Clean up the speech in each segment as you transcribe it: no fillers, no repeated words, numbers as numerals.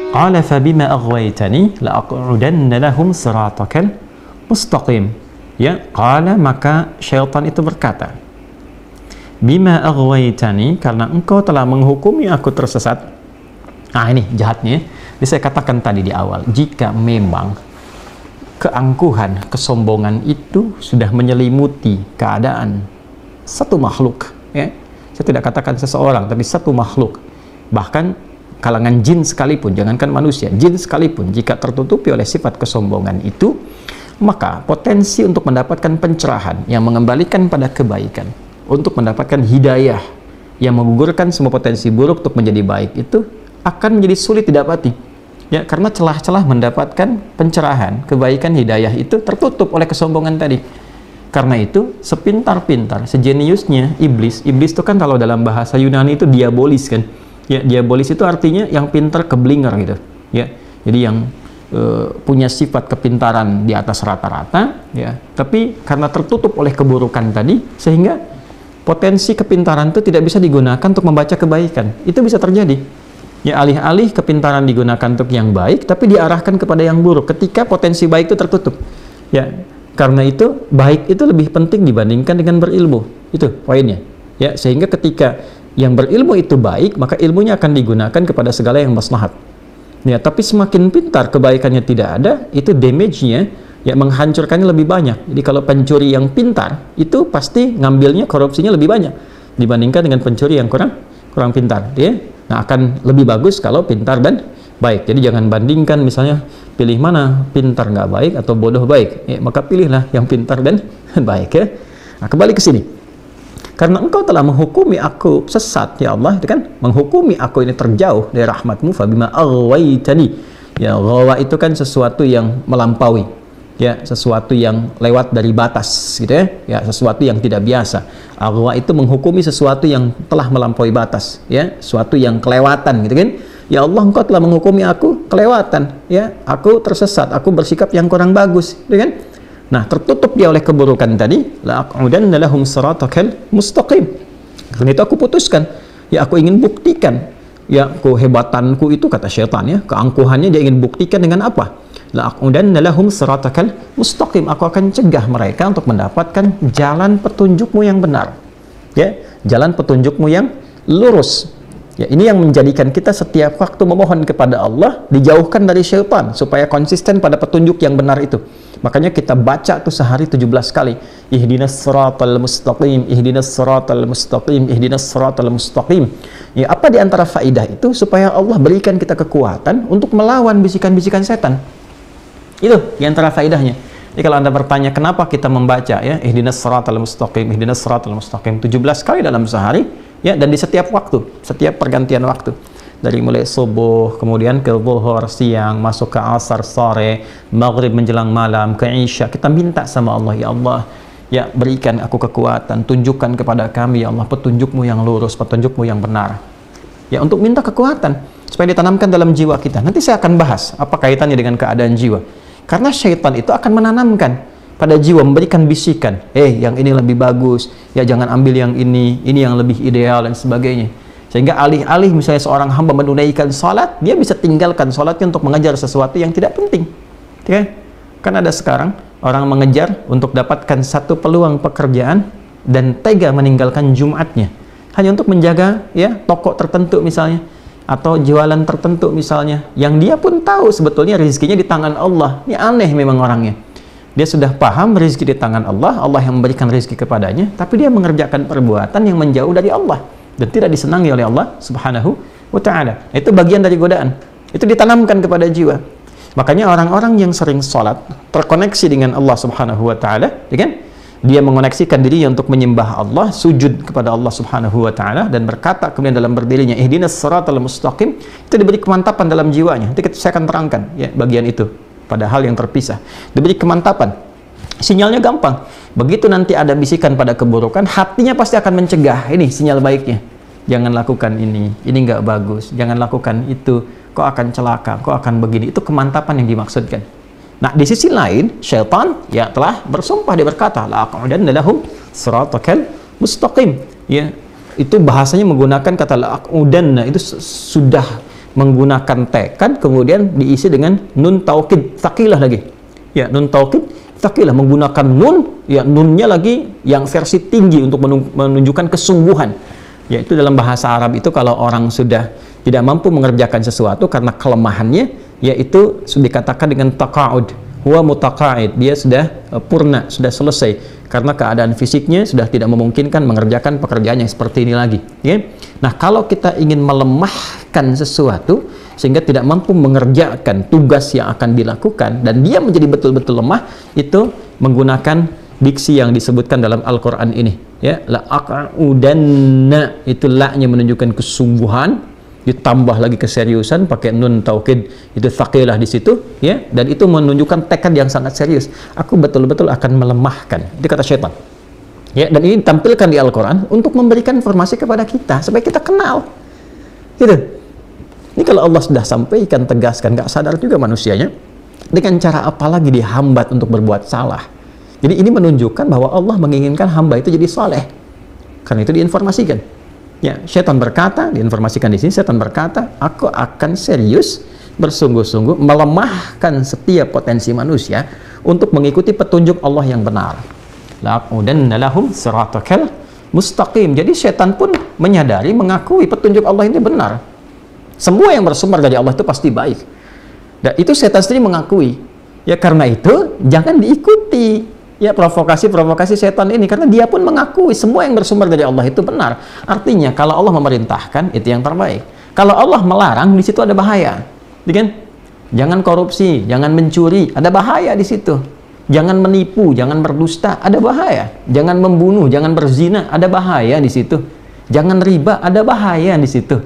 Qala fabima aghwaytani la'aq'udanna lahum siratakal mustaqim. Ya, qala, maka syaitan itu berkata, bima aghwaytani, karena engkau telah menghukumi aku tersesat. Nah, ini jahatnya. Jadi saya katakan tadi di awal, jika memang keangkuhan, kesombongan itu sudah menyelimuti keadaan satu makhluk, ya, saya tidak katakan seseorang, tapi satu makhluk, bahkan kalangan jin sekalipun, jangankan manusia, jin sekalipun, jika tertutupi oleh sifat kesombongan itu, maka potensi untuk mendapatkan pencerahan yang mengembalikan pada kebaikan, untuk mendapatkan hidayah yang menggugurkan semua potensi buruk untuk menjadi baik, itu akan menjadi sulit didapati, ya, karena celah-celah mendapatkan pencerahan, kebaikan, hidayah itu tertutup oleh kesombongan tadi. Karena itu, sepintar-pintar, sejeniusnya iblis itu kan kalau dalam bahasa Yunani itu diabolis kan. Ya, diabolis itu artinya yang pintar keblinger gitu, ya. Jadi yang punya sifat kepintaran di atas rata-rata, ya. Tapi karena tertutup oleh keburukan tadi, sehingga potensi kepintaran itu tidak bisa digunakan untuk membaca kebaikan. Itu bisa terjadi. Ya, alih-alih kepintaran digunakan untuk yang baik, tapi diarahkan kepada yang buruk ketika potensi baik itu tertutup. Ya, karena itu baik itu lebih penting dibandingkan dengan berilmu. Itu poinnya. Ya, sehingga ketika yang berilmu itu baik, maka ilmunya akan digunakan kepada segala yang maslahat. Ya, tapi semakin pintar kebaikannya tidak ada, itu damage-nya, ya, menghancurkannya lebih banyak. Jadi kalau pencuri yang pintar, itu pasti ngambilnya, korupsinya lebih banyak dibandingkan dengan pencuri yang kurang pintar, ya. Nah, akan lebih bagus kalau pintar dan baik. Jadi jangan bandingkan misalnya pilih mana, pintar nggak baik atau bodoh baik, ya, maka pilihlah yang pintar dan baik, ya. Nah, kembali ke sini. Karena engkau telah menghukumi aku sesat, ya Allah, itu kan, menghukumi aku ini terjauh dari rahmatmu, fabima aghwaytani. Ya, ghawa itu kan sesuatu yang melampaui, ya, sesuatu yang lewat dari batas, gitu ya, ya, sesuatu yang tidak biasa. Aghwa itu menghukumi sesuatu yang telah melampaui batas, ya, sesuatu yang kelewatan, gitu kan. Ya Allah, engkau telah menghukumi aku kelewatan, ya, aku tersesat, aku bersikap yang kurang bagus, gitu kan. Nah, tertutup dia oleh keburukan tadi, la'aq'udanna lahum siratakal mustaqim. Karena itu aku putuskan, ya, aku ingin buktikan, ya, kehebatanku itu, kata syaitan, ya, keangkuhannya dia ingin buktikan dengan apa? La'aq'udanna lahum siratakal mustaqim. Aku akan cegah mereka untuk mendapatkan jalan petunjukmu yang benar, ya, jalan petunjukmu yang lurus. Ya, ini yang menjadikan kita setiap waktu memohon kepada Allah dijauhkan dari syaitan supaya konsisten pada petunjuk yang benar itu. Makanya kita baca tuh sehari 17 kali. Ihdinas siratal mustaqim, ihdinas siratal mustaqim, ihdinas siratal mustaqim. Ya, apa di antara faidah itu? Supaya Allah berikan kita kekuatan untuk melawan bisikan-bisikan setan. Itu di antara faidahnya. Jadi kalau Anda bertanya kenapa kita membaca, ya, ihdinas siratal mustaqim, ihdinas siratal mustaqim 17 kali dalam sehari, ya, dan di setiap waktu, setiap pergantian waktu. Dari mulai subuh, kemudian ke zuhur, siang, masuk ke asar, sore, maghrib menjelang malam, ke isya. Kita minta sama Allah, ya Allah, ya, berikan aku kekuatan, tunjukkan kepada kami, ya Allah, petunjukmu yang lurus, petunjukmu yang benar. Ya, untuk minta kekuatan, supaya ditanamkan dalam jiwa kita. Nanti saya akan bahas apa kaitannya dengan keadaan jiwa. Karena syaitan itu akan menanamkan pada jiwa, memberikan bisikan, yang ini lebih bagus, ya, jangan ambil yang ini yang lebih ideal, dan sebagainya. Sehingga alih-alih misalnya seorang hamba menunaikan salat, dia bisa tinggalkan salatnya untuk mengejar sesuatu yang tidak penting. Ya? Kan ada sekarang orang mengejar untuk dapatkan satu peluang pekerjaan dan tega meninggalkan Jumatnya hanya untuk menjaga, ya, toko tertentu misalnya, atau jualan tertentu misalnya, yang dia pun tahu sebetulnya rezekinya di tangan Allah. Ini aneh memang orangnya. Dia sudah paham rezeki di tangan Allah, Allah yang memberikan rezeki kepadanya, tapi dia mengerjakan perbuatan yang menjauh dari Allah dan tidak disenangi oleh Allah Subhanahu wa ta'ala. Itu bagian dari godaan. Itu ditanamkan kepada jiwa. Makanya orang-orang yang sering sholat terkoneksi dengan Allah Subhanahu wa ta'ala, ya kan? Dia mengoneksikan dirinya untuk menyembah Allah, sujud kepada Allah Subhanahu wa ta'ala, dan berkata kemudian dalam berdirinya, ihdinas siratal mustaqim, itu diberi kemantapan dalam jiwanya. Nanti saya akan terangkan, ya, bagian itu pada hal yang terpisah. Diberi kemantapan. Sinyalnya gampang. Begitu nanti ada bisikan pada keburukan, hatinya pasti akan mencegah. Ini sinyal baiknya. Jangan lakukan ini nggak bagus. Jangan lakukan itu, kok akan celaka, kok akan begini. Itu kemantapan yang dimaksudkan. Nah, di sisi lain, syaitan, ya, telah bersumpah, dia berkata, la'aq'udanna lahum siratakal mustaqim. Ya, itu bahasanya menggunakan kata la'aq'udanna, itu sudah menggunakan tekad kemudian diisi dengan nun taukid tsaqilah lagi. Ya, nun taukid tsaqilah menggunakan nun, ya nunnya lagi yang versi tinggi untuk menunjukkan kesungguhan. Yaitu dalam bahasa Arab itu kalau orang sudah tidak mampu mengerjakan sesuatu karena kelemahannya, yaitu sudah dikatakan dengan taqa'ud, huwa mutaqa'id, dia sudah purna, sudah selesai karena keadaan fisiknya sudah tidak memungkinkan mengerjakan pekerjaan yang seperti ini lagi, ya. Nah, kalau kita ingin melemahkan sesuatu sehingga tidak mampu mengerjakan tugas yang akan dilakukan dan dia menjadi betul-betul lemah, itu menggunakan diksi yang disebutkan dalam Al-Quran ini, ya, la aq'udanna, itu la-nya menunjukkan kesungguhan, ditambah lagi keseriusan pakai nun taukid, itu tsaqilah di situ, ya, dan itu menunjukkan tekad yang sangat serius. Aku betul-betul akan melemahkan, itu kata syaitan, ya, dan ini ditampilkan di Al-Quran untuk memberikan informasi kepada kita supaya kita kenal, gitu. Ini kalau Allah sudah sampaikan, tegaskan, nggak sadar juga manusianya dengan cara apa lagi dihambat untuk berbuat salah. Jadi ini menunjukkan bahwa Allah menginginkan hamba itu jadi soleh, karena itu diinformasikan. Ya, syaitan berkata, diinformasikan di sini, syaitan berkata, aku akan serius, bersungguh-sungguh melemahkan setiap potensi manusia untuk mengikuti petunjuk Allah yang benar. La'udanna lahum siratakal mustaqim. Jadi syaitan pun menyadari, mengakui petunjuk Allah ini benar. Semua yang bersumber dari Allah itu pasti baik. Dan itu syaitan sendiri mengakui. Ya, karena itu jangan diikuti, ya, provokasi-provokasi setan ini, karena dia pun mengakui semua yang bersumber dari Allah itu benar. Artinya kalau Allah memerintahkan itu yang terbaik. Kalau Allah melarang, di situ ada bahaya, kan? Jangan korupsi, jangan mencuri, ada bahaya di situ. Jangan menipu, jangan berdusta, ada bahaya. Jangan membunuh, jangan berzina, ada bahaya di situ. Jangan riba, ada bahaya di situ.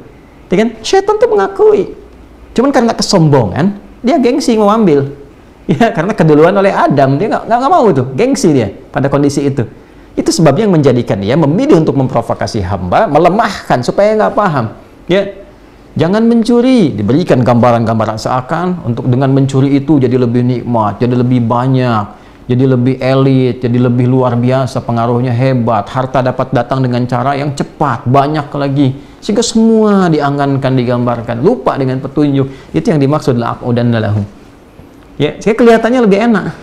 Kan? Setan tuh mengakui. Cuman karena kesombongan, dia gengsi mau ambil. Ya, karena keduluan oleh Adam, dia nggak mau tuh, gengsi dia pada kondisi itu. Itu sebabnya yang menjadikan dia memilih untuk memprovokasi hamba, melemahkan supaya nggak paham. Ya, jangan mencuri, diberikan gambaran-gambaran seakan untuk dengan mencuri itu jadi lebih nikmat, jadi lebih banyak, jadi lebih elit, jadi lebih luar biasa, pengaruhnya hebat, harta dapat datang dengan cara yang cepat, banyak lagi, sehingga semua diangankan, digambarkan, lupa dengan petunjuk. Itu yang dimaksud la'aqudanna lahum. Ya, saya kelihatannya lebih enak.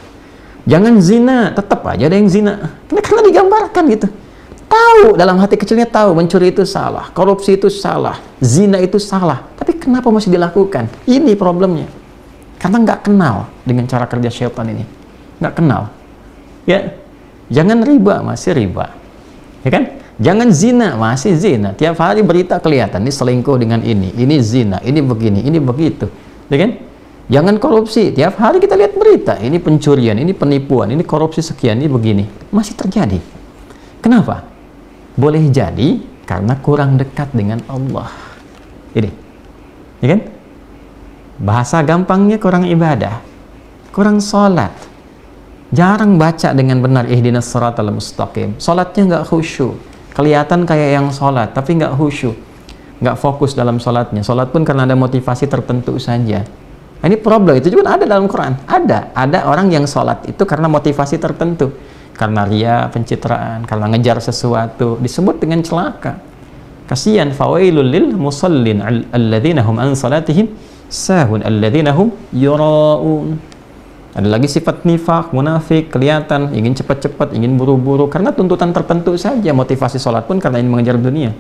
Jangan zina, tetap aja ada yang zina. Karena digambarkan gitu. Tahu, dalam hati kecilnya tahu mencuri itu salah, korupsi itu salah, zina itu salah. Tapi kenapa masih dilakukan? Ini problemnya. Karena nggak kenal dengan cara kerja syaitan ini. Nggak kenal. Ya, jangan riba, masih riba. Ya kan? Jangan zina, masih zina. Tiap hari berita kelihatan, ini selingkuh dengan ini zina, ini begini, ini begitu. Ya kan? Jangan korupsi, tiap hari kita lihat berita, ini pencurian, ini penipuan, ini korupsi sekian, ini begini. Masih terjadi. Kenapa? Boleh jadi karena kurang dekat dengan Allah. Ini, ya kan? Bahasa gampangnya kurang ibadah, kurang sholat, jarang baca dengan benar ihdinas siratal mustaqim. Sholatnya nggak khusyuk, kelihatan kayak yang sholat, tapi nggak khusyuk, nggak fokus dalam sholatnya. Sholat pun karena ada motivasi tertentu saja. Ini problem, itu juga ada dalam Quran. Ada orang yang sholat itu karena motivasi tertentu, karena ria, pencitraan, karena ngejar sesuatu, disebut dengan celaka. Kasihan, fawailul lil musallin alladzina hum an salatihim sahun alladzina hum yura'un. Ada lagi sifat nifaq, munafik, kelihatan, ingin cepat-cepat, ingin buru-buru, karena tuntutan tertentu saja. Motivasi sholat pun karena ingin mengejar dunia.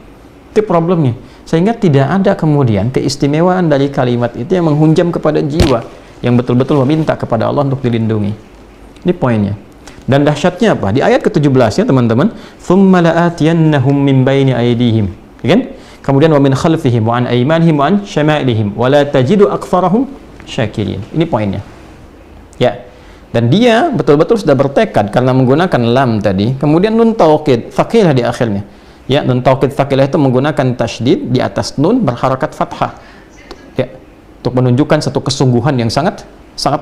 Itu problemnya. Sehingga tidak ada kemudian keistimewaan dari kalimat itu yang menghunjam kepada jiwa, yang betul-betul meminta kepada Allah untuk dilindungi. Ini poinnya. Dan dahsyatnya apa? Di ayat ke-17 ya teman-teman, ثُمَّ لَآتِيَنَّهُمْ مِنْ بَيْنِ أَيْدِيهِمْ, kan? Kemudian wa min khalfihim wa an aymanihim wa an syama'ilihim wa la tajidu aktsarahum syakirin. Ini poinnya. Ya. Dan dia betul-betul sudah bertekad karena menggunakan lam tadi, kemudian nun taukid, tsaqilah di akhirnya. Ya, nun taukid tsaqilah itu menggunakan tasydid di atas nun berharakat fathah. Ya, untuk menunjukkan satu kesungguhan yang sangat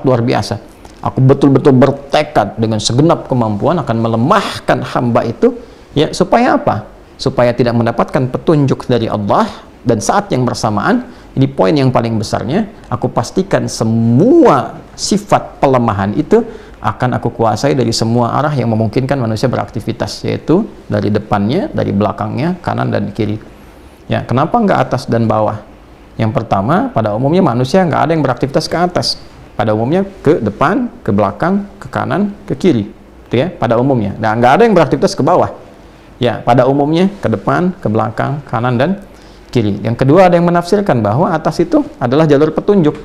luar biasa. Aku betul-betul bertekad dengan segenap kemampuan akan melemahkan hamba itu, ya, supaya apa? Supaya tidak mendapatkan petunjuk dari Allah, dan saat yang bersamaan, ini poin yang paling besarnya, aku pastikan semua sifat pelemahan itu akan aku kuasai dari semua arah yang memungkinkan manusia beraktivitas, yaitu dari depannya, dari belakangnya, kanan dan kiri. Ya, kenapa nggak atas dan bawah? Yang pertama, pada umumnya manusia nggak ada yang beraktivitas ke atas. Pada umumnya ke depan, ke belakang, ke kanan, ke kiri. Itu ya, pada umumnya. Dan nggak ada yang beraktivitas ke bawah. Ya, pada umumnya ke depan, ke belakang, kanan, dan kiri. Yang kedua, ada yang menafsirkan bahwa atas itu adalah jalur petunjuk.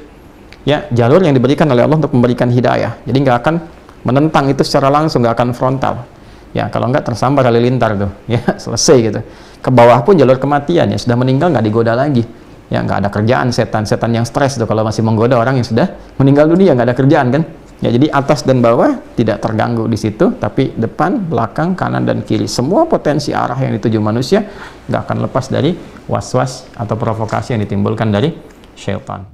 Ya, jalur yang diberikan oleh Allah untuk memberikan hidayah. Jadi nggak akan menentang itu secara langsung, nggak akan frontal. Ya, kalau nggak tersambar halilintar tuh. Ya, selesai gitu. Ke bawah pun jalur kematian, ya sudah meninggal nggak digoda lagi. Ya, nggak ada kerjaan, setan yang stres tuh kalau masih menggoda orang yang sudah meninggal dunia, nggak ada kerjaan kan. Ya, jadi atas dan bawah tidak terganggu di situ, tapi depan, belakang, kanan, dan kiri, semua potensi arah yang dituju manusia nggak akan lepas dari was-was atau provokasi yang ditimbulkan dari syaitan.